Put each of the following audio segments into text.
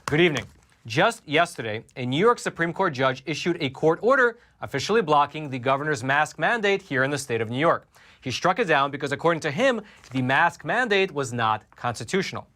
Good evening. Just yesterday, a New York Supreme Court judge issued a court order officially blocking the governor's mask mandate here in the state of New York. He struck it down because, according to him, the mask mandate was not constitutional.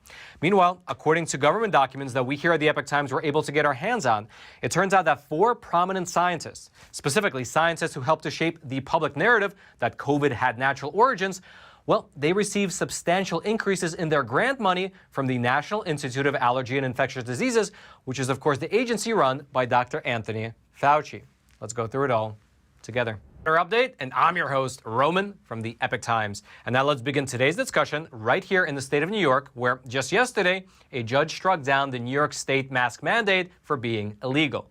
Meanwhile, according to government documents that we here at the Epoch Times were able to get our hands on, it turns out that 4 prominent scientists, specifically scientists who helped to shape the public narrative that COVID had natural origins, well, they received substantial increases in their grant money from the National Institute of Allergy and Infectious Diseases, which is, of course, the agency run by Dr. Anthony Fauci. Let's go through it all together. Our update, and I'm your host, Roman, from the Epoch Times. And now let's begin today's discussion right here in the state of New York, where just yesterday, a judge struck down the New York State mask mandate for being illegal.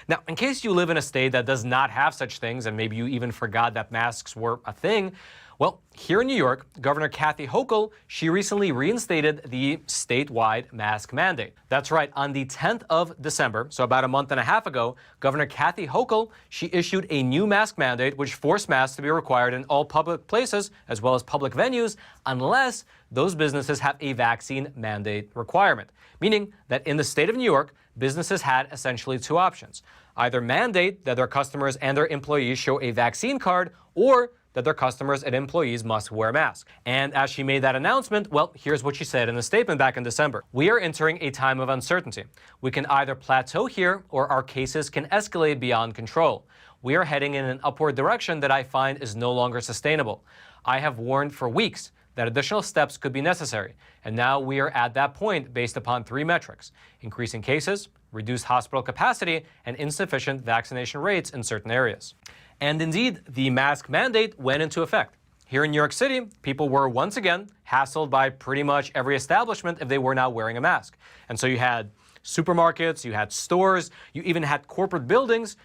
Now, in case you live in a state that does not have such things, and maybe you even forgot that masks were a thing, well, here in New York, Governor Kathy Hochul, she recently reinstated the statewide mask mandate. That's right, on the 10th of December, so about a month and a half ago, Governor Kathy Hochul, she issued a new mask mandate which forced masks to be required in all public places as well as public venues unless those businesses have a vaccine mandate requirement. Meaning that in the state of New York, businesses had essentially 2 options. Either mandate that their customers and their employees show a vaccine card, or that their customers and employees must wear masks. And as she made that announcement, well, here's what she said in a statement back in December. We are entering a time of uncertainty. We can either plateau here or our cases can escalate beyond control. We are heading in an upward direction that I find is no longer sustainable. I have warned for weeks that additional steps could be necessary. And now we are at that point based upon 3 metrics: increasing cases, reduced hospital capacity, and insufficient vaccination rates in certain areas. And indeed, the mask mandate went into effect. Here in New York City, people were once again hassled by pretty much every establishment if they were not wearing a mask. And so you had supermarkets, you had stores, you even had corporate buildings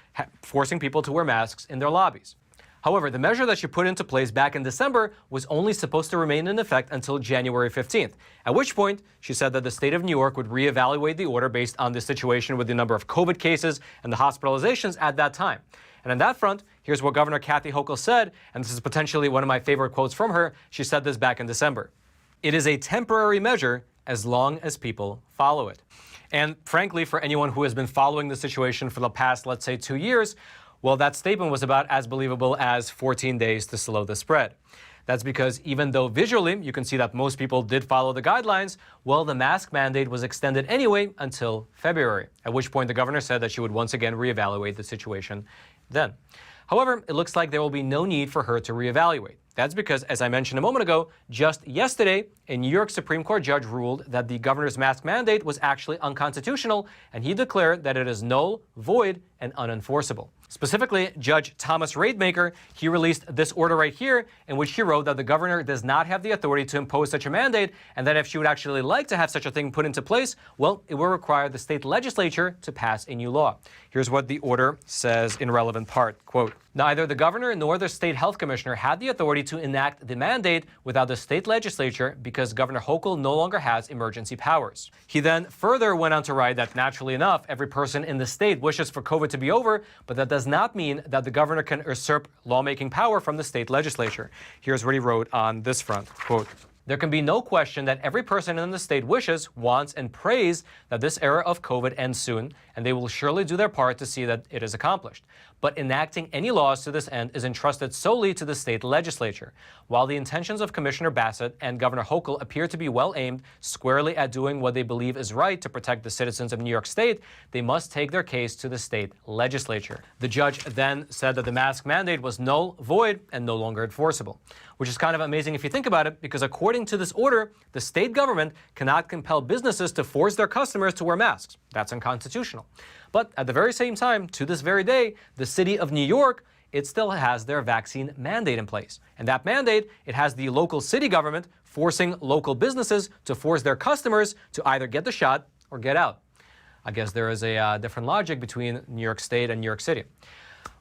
forcing people to wear masks in their lobbies. However, the measure that she put into place back in December was only supposed to remain in effect until January 15th, at which point she said that the state of New York would reevaluate the order based on the situation with the number of COVID cases and the hospitalizations at that time. And on that front, here's what Governor Kathy Hochul said, and this is potentially one of my favorite quotes from her. She said this back in December. "It is a temporary measure as long as people follow it." And frankly, for anyone who has been following the situation for the past, let's say, 2 years, well, that statement was about as believable as 14 days to slow the spread. That's because even though visually you can see that most people did follow the guidelines, well, the mask mandate was extended anyway until February, at which point the governor said that she would once again reevaluate the situation then. However, it looks like there will be no need for her to reevaluate. That's because, as I mentioned a moment ago, just yesterday, a New York Supreme Court judge ruled that the governor's mask mandate was actually unconstitutional, and he declared that it is null, void, and unenforceable. Specifically, Judge Thomas Rademacher, he released this order right here in which he wrote that the governor does not have the authority to impose such a mandate, and that if she would actually like to have such a thing put into place, well, it will require the state legislature to pass a new law. Here's what the order says in relevant part, quote, "Neither the governor nor the state health commissioner had the authority to enact the mandate without the state legislature because Governor Hochul no longer has emergency powers." He then further went on to write that naturally enough, every person in the state wishes for COVID to be over, but that does not mean that the governor can usurp lawmaking power from the state legislature. Here's what he wrote on this front, quote, "There can be no question that every person in the state wishes, wants, and prays that this era of COVID ends soon, and they will surely do their part to see that it is accomplished. But enacting any laws to this end is entrusted solely to the state legislature. While the intentions of Commissioner Bassett and Governor Hochul appear to be well aimed squarely at doing what they believe is right to protect the citizens of New York State, they must take their case to the state legislature." The judge then said that the mask mandate was null, void, and no longer enforceable, which is kind of amazing if you think about it, because according to this order, the state government cannot compel businesses to force their customers to wear masks. That's unconstitutional. But at the very same time, to this very day, the city of New York, it still has their vaccine mandate in place. And that mandate, it has the local city government forcing local businesses to force their customers to either get the shot or get out. I guess there is a different logic between New York State and New York City.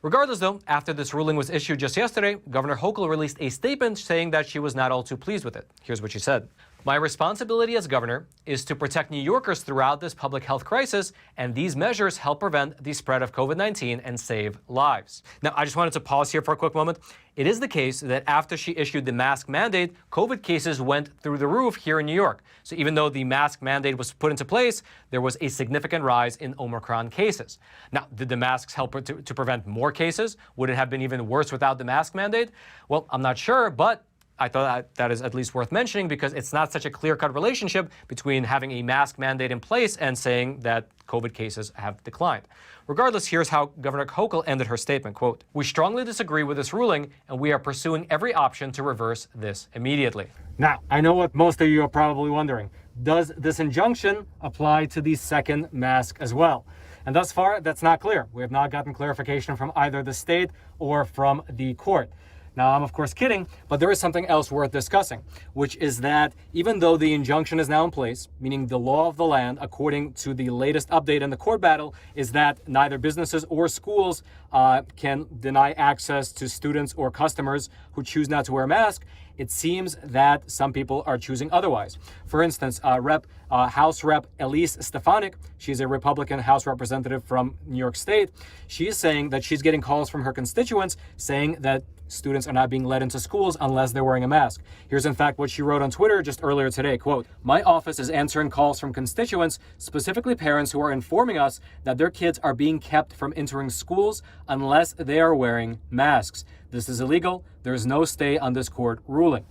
Regardless, though, after this ruling was issued just yesterday, Governor Hochul released a statement saying that she was not all too pleased with it. Here's what she said. My responsibility as governor is to protect New Yorkers throughout this public health crisis, and these measures help prevent the spread of COVID-19 and save lives. Now, I just wanted to pause here for a quick moment. It is the case that after she issued the mask mandate, COVID cases went through the roof here in New York. So even though the mask mandate was put into place, there was a significant rise in Omicron cases. Now, did the masks help to prevent more cases? Would it have been even worse without the mask mandate? Well, I'm not sure, but I thought that is at least worth mentioning because it's not such a clear-cut relationship between having a mask mandate in place and saying that COVID cases have declined. Regardless, here's how Governor Hochul ended her statement, quote, "We strongly disagree with this ruling, and we are pursuing every option to reverse this immediately." Now, I know what most of you are probably wondering. Does this injunction apply to the second mask as well? And thus far, that's not clear. We have not gotten clarification from either the state or from the court. Now, I'm of course kidding, but there is something else worth discussing, which is that even though the injunction is now in place, meaning the law of the land, according to the latest update in the court battle, is that neither businesses or schools can deny access to students or customers who choose not to wear a mask, it seems that some people are choosing otherwise. For instance, House Rep Elise Stefanik, she's a Republican House representative from New York State, she is saying that she's getting calls from her constituents saying that students are not being let into schools unless they're wearing a mask. Here's in fact what she wrote on Twitter just earlier today, quote, "My office is answering calls from constituents, specifically parents who are informing us that their kids are being kept from entering schools unless they are wearing masks. This is illegal. There is no stay on this court ruling."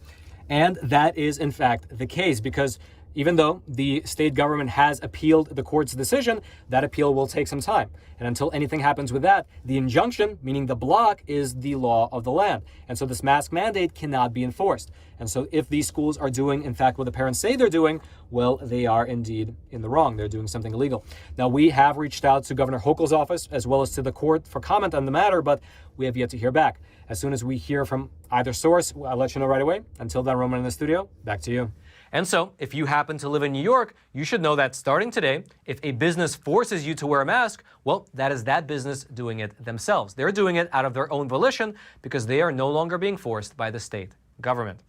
And that is in fact the case because even though the state government has appealed the court's decision, that appeal will take some time. And until anything happens with that, the injunction, meaning the block, is the law of the land. And so this mask mandate cannot be enforced. And so if these schools are doing, in fact, what the parents say they're doing, well, they are indeed in the wrong. They're doing something illegal. Now, we have reached out to Governor Hochul's office as well as to the court for comment on the matter, but we have yet to hear back. As soon as we hear from either source, I'll let you know right away. Until then, Roman in the studio, back to you. And so, if you happen to live in New York, you should know that starting today, if a business forces you to wear a mask, well, that is that business doing it themselves. They're doing it out of their own volition because they are no longer being forced by the state government.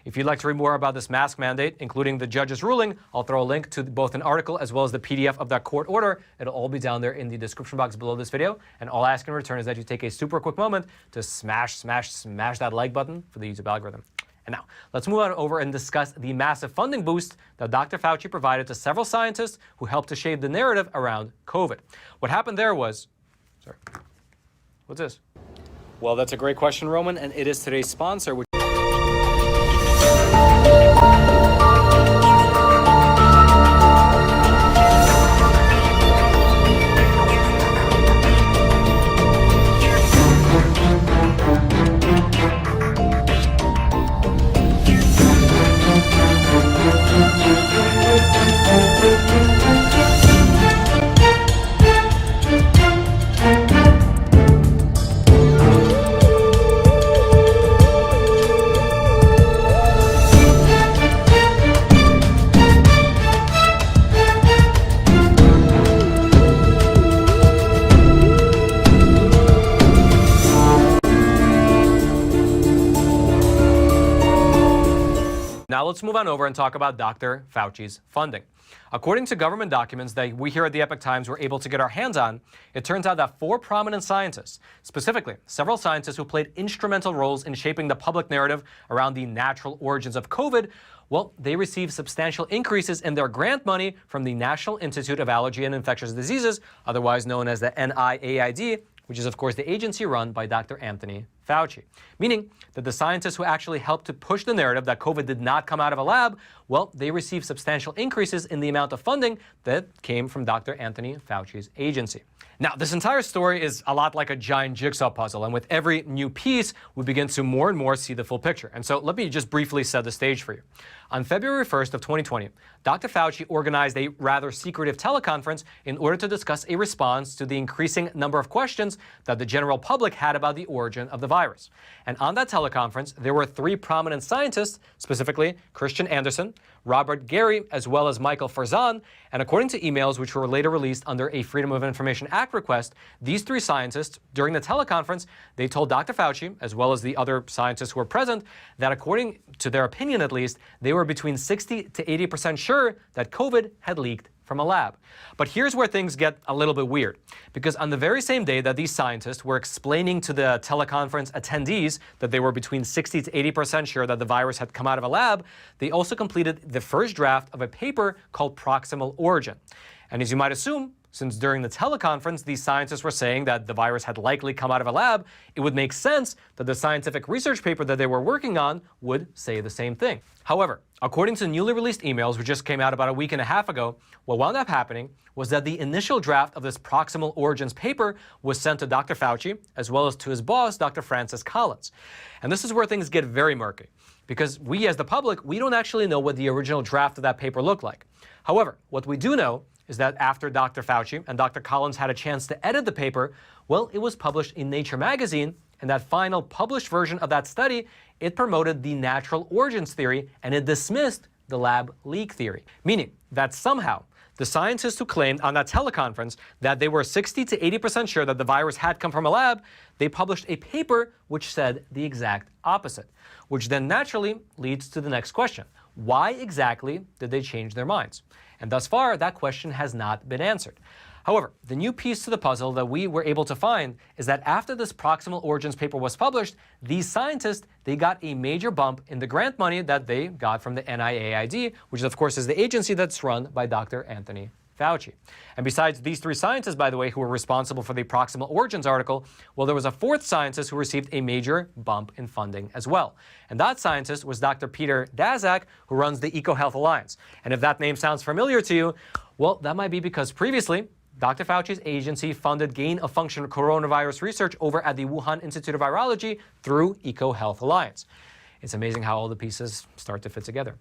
If you'd like to read more about this mask mandate, including the judge's ruling, I'll throw a link to both an article as well as the PDF of that court order. It'll all be down there in the description box below this video. And all I ask in return is that you take a super quick moment to smash that like button for the YouTube algorithm. And now, let's move on over and discuss the massive funding boost that Dr. Fauci provided to several scientists who helped to shape the narrative around COVID. What happened there was, sorry, what's this? Well, that's a great question, Roman, and it is today's sponsor, which Now let's move on over and talk about Dr. Fauci's funding. According to government documents that we here at the Epoch Times were able to get our hands on, it turns out that 4 prominent scientists, specifically several scientists who played instrumental roles in shaping the public narrative around the natural origins of COVID, well, they received substantial increases in their grant money from the National Institute of Allergy and Infectious Diseases, otherwise known as the NIAID, which is of course the agency run by Dr. Anthony Fauci, meaning that the scientists who actually helped to push the narrative that COVID did not come out of a lab, well, they received substantial increases in the amount of funding that came from Dr. Anthony Fauci's agency. Now, this entire story is a lot like a giant jigsaw puzzle, and with every new piece, we begin to more and more see the full picture. And so let me just briefly set the stage for you. On February 1st of 2020, Dr. Fauci organized a rather secretive teleconference in order to discuss a response to the increasing number of questions that the general public had about the origin of the virus. virus. And on that teleconference, there were 3 prominent scientists, specifically Christian Andersen, Robert Gary, as well as Michael Farzan. And according to emails which were later released under a Freedom of Information Act request, these 3 scientists, during the teleconference, they told Dr. Fauci, as well as the other scientists who were present, that according to their opinion at least, they were between 60 to 80% sure that COVID had leaked from a lab. But here's where things get a little bit weird, because on the very same day that these scientists were explaining to the teleconference attendees that they were between 60 to 80% sure that the virus had come out of a lab, they also completed the first draft of a paper called Proximal Origin. And as you might assume, since during the teleconference these scientists were saying that the virus had likely come out of a lab, it would make sense that the scientific research paper that they were working on would say the same thing. However, according to newly released emails which just came out about a week and a half ago, what wound up happening was that the initial draft of this Proximal Origins paper was sent to Dr. Fauci, as well as to his boss, Dr. Francis Collins. And this is where things get very murky, because we as the public, we don't actually know what the original draft of that paper looked like. However, what we do know is that after Dr. Fauci and Dr. Collins had a chance to edit the paper, well, it was published in Nature magazine, and that final published version of that study, it promoted the natural origins theory, and it dismissed the lab leak theory. Meaning that somehow, the scientists who claimed on that teleconference that they were 60 to 80% sure that the virus had come from a lab, they published a paper which said the exact opposite, which then naturally leads to the next question. Why exactly did they change their minds? And thus far, that question has not been answered. However, the new piece to the puzzle that we were able to find is that after this Proximal Origins paper was published, these scientists, they got a major bump in the grant money that they got from the NIAID, which of course is the agency that's run by Dr. Anthony Fauci. And besides these 3 scientists, by the way, who were responsible for the Proximal Origins article, well, there was a 4th scientist who received a major bump in funding as well. And that scientist was Dr. Peter Daszak, who runs the EcoHealth Alliance. And if that name sounds familiar to you, well, that might be because previously, Dr. Fauci's agency funded gain-of-function coronavirus research over at the Wuhan Institute of Virology through EcoHealth Alliance. It's amazing how all the pieces start to fit together.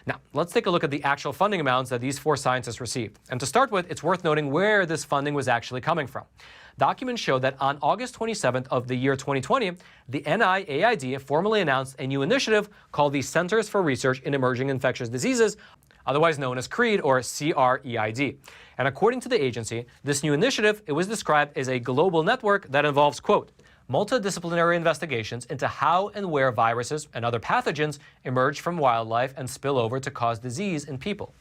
Now, let's take a look at the actual funding amounts that these 4 scientists received. And to start with, it's worth noting where this funding was actually coming from. Documents show that on August 27th of the year 2020, the NIAID formally announced a new initiative called the Centers for Research in Emerging Infectious Diseases, otherwise known as CREED or CREID. And according to the agency, this new initiative, it was described as a global network that involves, quote, multidisciplinary investigations into how and where viruses and other pathogens emerge from wildlife and spill over to cause disease in people.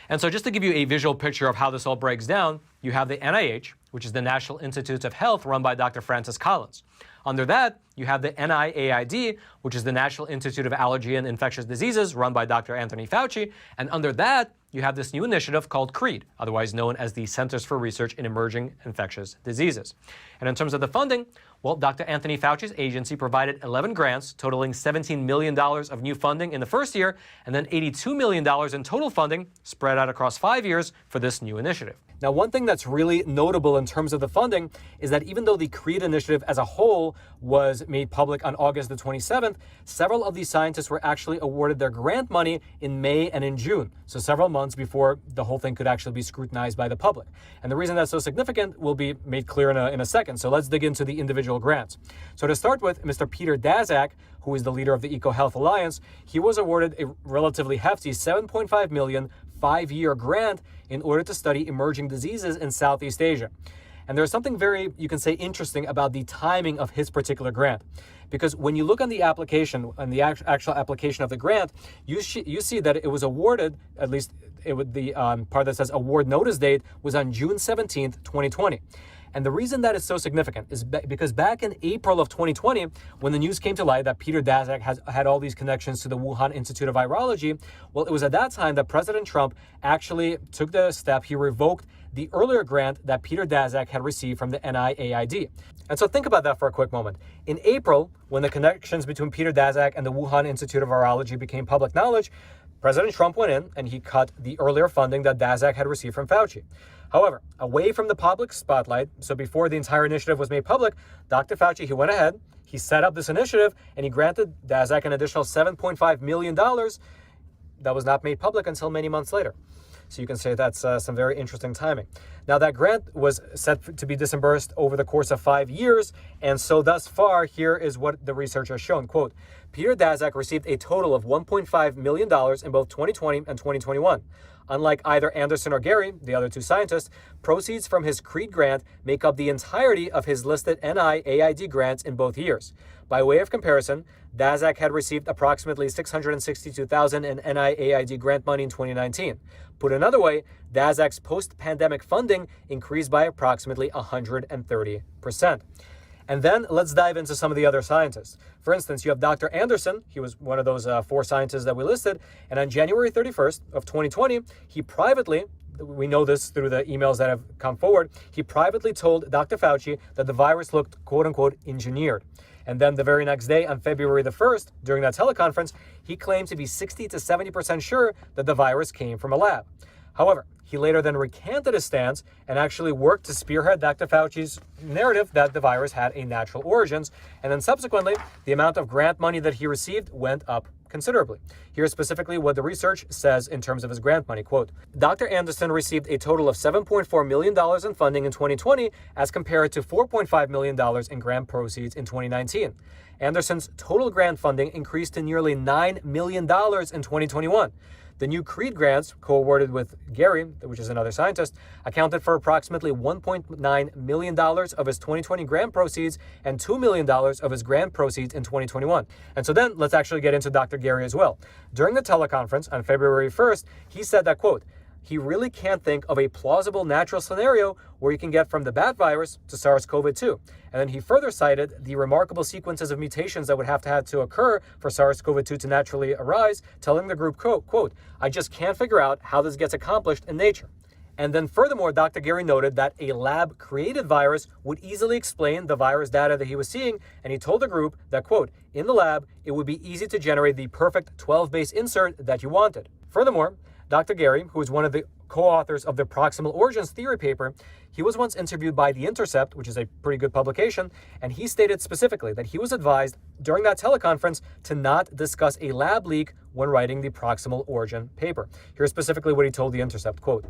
And so just to give you a visual picture of how this all breaks down, you have the NIH, which is the National Institutes of Health run by Dr. Francis Collins. Under that, you have the NIAID, which is the National Institute of Allergy and Infectious Diseases run by Dr. Anthony Fauci. And under that, you have this new initiative called CREED, otherwise known as the Centers for Research in Emerging Infectious Diseases. And in terms of the funding, well, Dr. Anthony Fauci's agency provided 11 grants totaling $17 million of new funding in the first year, and then $82 million in total funding spread out across 5 years for this new initiative. Now, one thing that's really notable in terms of the funding is that even though the CREED initiative as a whole was made public on August the 27th, several of these scientists were actually awarded their grant money in May and in June, so several months before the whole thing could actually be scrutinized by the public. And the reason that's so significant will be made clear in a second, so let's dig into the individual grants. So to start with, Mr. Peter Daszak, who is the leader of the EcoHealth Alliance, he was awarded a relatively hefty $7.5 million 5-year grant in order to study emerging diseases in Southeast Asia. And there's something very, you can say, interesting about the timing of his particular grant. Because when you look on the application, on the actual application of the grant, you see that it was awarded, at least the part that says award notice date was on June 17th, 2020. And the reason that is so significant is because back in April of 2020, when the news came to light that Peter Daszak had all these connections to the Wuhan Institute of Virology, well, it was at that time that President Trump actually took the step. He revoked the earlier grant that Peter Daszak had received from the NIAID. And so think about that for a quick moment. In April, when the connections between Peter Daszak and the Wuhan Institute of Virology became public knowledge, President Trump went in and he cut the earlier funding that Daszak had received from Fauci. However, away from the public spotlight, so before the entire initiative was made public, Dr. Fauci, he went ahead, he set up this initiative, and he granted Daszak an additional $7.5 million that was not made public until many months later. So you can say that's some very interesting timing. Now, that grant was set to be disbursed over the course of 5 years. And so thus far, here is what the research has shown. Quote, Peter Daszak received a total of $1.5 million in both 2020 and 2021. Unlike either Anderson or Gary, the other two scientists, proceeds from his CREED grant make up the entirety of his listed NIAID grants in both years. By way of comparison, Daszak had received approximately $662,000 in NIAID grant money in 2019. Put another way, Daszak's post-pandemic funding increased by approximately 130%. And then let's dive into some of the other scientists. For instance, you have Dr. Anderson. He was one of those 4 scientists that we listed. And on January 31st of 2020, he privately, we know this through the emails that have come forward, he privately told Dr. Fauci that the virus looked quote unquote engineered. And then the very next day, on February the 1st, during that teleconference, he claimed to be 60 to 70% sure that the virus came from a lab. However, he later then recanted his stance and actually worked to spearhead Dr. Fauci's narrative that the virus had a natural origins. And then subsequently, the amount of grant money that he received went up considerably. Here's specifically what the research says in terms of his grant money. Quote, Dr. Anderson received a total of $7.4 million in funding in 2020 as compared to $4.5 million in grant proceeds in 2019. Anderson's total grant funding increased to nearly $9 million in 2021. The new CREED grants, co-awarded with Gary, which is another scientist, accounted for approximately $1.9 million of his 2020 grant proceeds and $2 million of his grant proceeds in 2021. And so then let's actually get into Dr. Gary as well. During the teleconference on February 1st, he said that, quote, he really can't think of a plausible natural scenario where you can get from the bat virus to SARS-CoV-2. And then he further cited the remarkable sequences of mutations that would have to occur for SARS-CoV-2 to naturally arise, telling the group, quote, I just can't figure out how this gets accomplished in nature. And then furthermore, Dr. Gary noted that a lab-created virus would easily explain the virus data that he was seeing, and he told the group that, quote, in the lab, it would be easy to generate the perfect 12-base insert that you wanted. Furthermore, Dr. Gary, who is one of the co-authors of the proximal origins theory paper, he was once interviewed by The Intercept, which is a pretty good publication, and he stated specifically that he was advised during that teleconference to not discuss a lab leak when writing the proximal origin paper. Here's specifically what he told The Intercept, quote,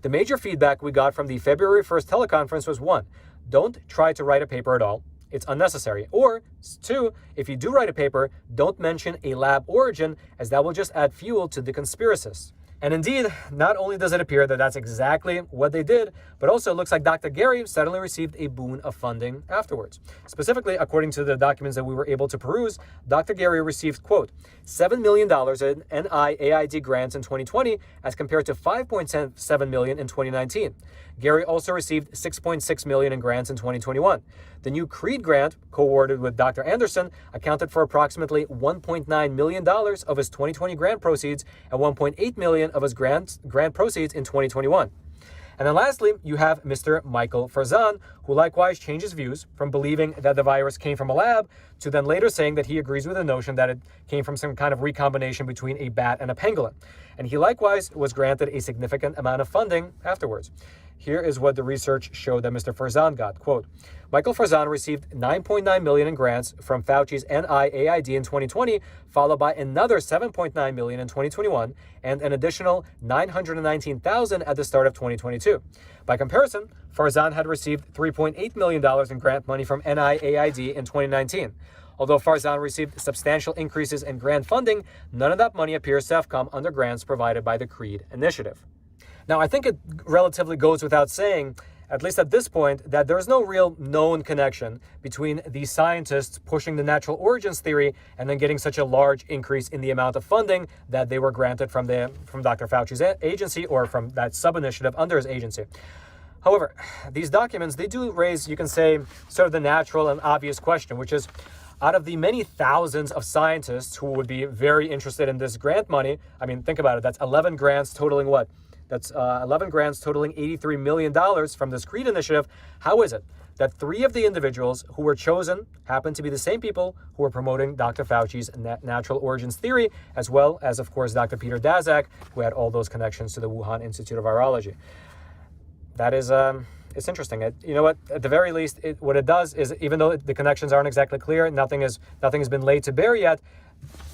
the major feedback we got from the February 1st teleconference was 1, don't try to write a paper at all. It's unnecessary. Or 2, if you do write a paper, don't mention a lab origin, as that will just add fuel to the conspiracists. And indeed, not only does it appear that that's exactly what they did, but also it looks like Dr. Gary suddenly received a boon of funding afterwards. Specifically, according to the documents that we were able to peruse, Dr. Gary received, quote, $7 million in NIAID grants in 2020 as compared to $5.7 million in 2019. Gary also received $6.6 million in grants in 2021. The new CREED grant, co-awarded with Dr. Anderson, accounted for approximately $1.9 million of his 2020 grant proceeds and $1.8 million of his grant proceeds in 2021. And then lastly, you have Mr. Michael Farzan, who likewise changed his views from believing that the virus came from a lab to then later saying that he agrees with the notion that it came from some kind of recombination between a bat and a pangolin. And he likewise was granted a significant amount of funding afterwards. Here is what the research showed that Mr. Farzan got. Quote, Michael Farzan received $9.9 million in grants from Fauci's NIAID in 2020, followed by another $7.9 million in 2021, and an additional $919,000 at the start of 2022. By comparison, Farzan had received $3.8 million in grant money from NIAID in 2019. Although Farzan received substantial increases in grant funding, none of that money appears to have come under grants provided by the CREED initiative. Now, I think it relatively goes without saying, at least at this point, that there is no real known connection between these scientists pushing the natural origins theory and then getting such a large increase in the amount of funding that they were granted from Dr. Fauci's agency or from that sub-initiative under his agency. However, these documents, they do raise, you can say, sort of the natural and obvious question, which is, out of the many thousands of scientists who would be very interested in this grant money, I mean, think about it, that's 11 grants totaling what? That's 11 grants totaling $83 million from this CREED initiative. How is it that 3 of the individuals who were chosen happen to be the same people who were promoting Dr. Fauci's natural origins theory, as well as, of course, Dr. Peter Daszak, who had all those connections to the Wuhan Institute of Virology? That is, it's interesting. You know what? At the very least, what it does is, even though the connections aren't exactly clear, nothing has been laid to bear yet,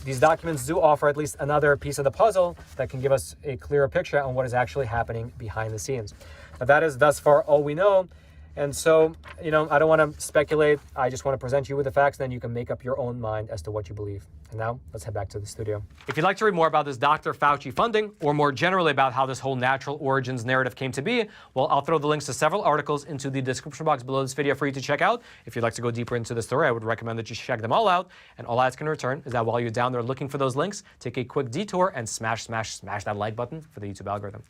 these documents do offer at least another piece of the puzzle that can give us a clearer picture on what is actually happening behind the scenes. Now, that is thus far all we know. And so, I don't want to speculate. I just want to present you with the facts, and then you can make up your own mind as to what you believe. And now, let's head back to the studio. If you'd like to read more about this Dr. Fauci funding, or more generally about how this whole natural origins narrative came to be, well, I'll throw the links to several articles into the description box below this video for you to check out. If you'd like to go deeper into the story, I would recommend that you check them all out. And all I ask in return is that while you're down there looking for those links, take a quick detour and smash that like button for the YouTube algorithm.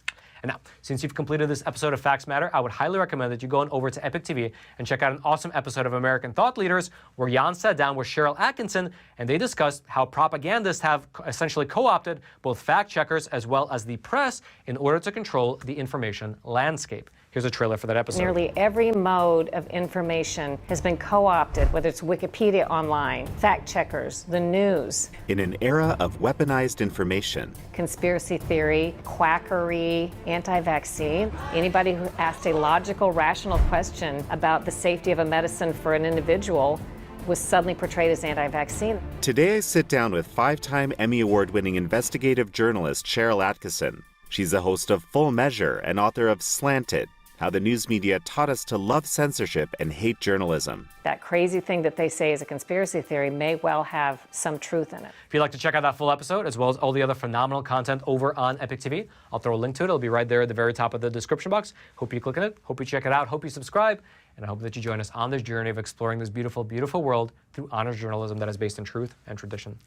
And now, since you've completed this episode of Facts Matter, I would highly recommend that you go on over to Epic TV and check out an awesome episode of American Thought Leaders where Jan sat down with Cheryl Atkinson and they discussed how propagandists have essentially co-opted both fact checkers as well as the press in order to control the information landscape. Here's a trailer for that episode. Nearly every mode of information has been co-opted, whether it's Wikipedia online, fact checkers, the news. In an era of weaponized information, Conspiracy theory, quackery, anti-vaccine. Anybody who asked a logical, rational question about the safety of a medicine for an individual was suddenly portrayed as anti-vaccine. Today I sit down with 5-time Emmy Award-winning investigative journalist Cheryl Atkinson. She's the host of Full Measure and author of Slanted: How the News Media Taught Us to Love Censorship and Hate Journalism. That crazy thing that they say is a conspiracy theory may well have some truth in it. If you'd like to check out that full episode, as well as all the other phenomenal content over on Epic TV, I'll throw a link to it. It'll be right there at the very top of the description box. Hope you click on it. Hope you check it out. Hope you subscribe. And I hope that you join us on this journey of exploring this beautiful, beautiful world through honest journalism that is based in truth and tradition.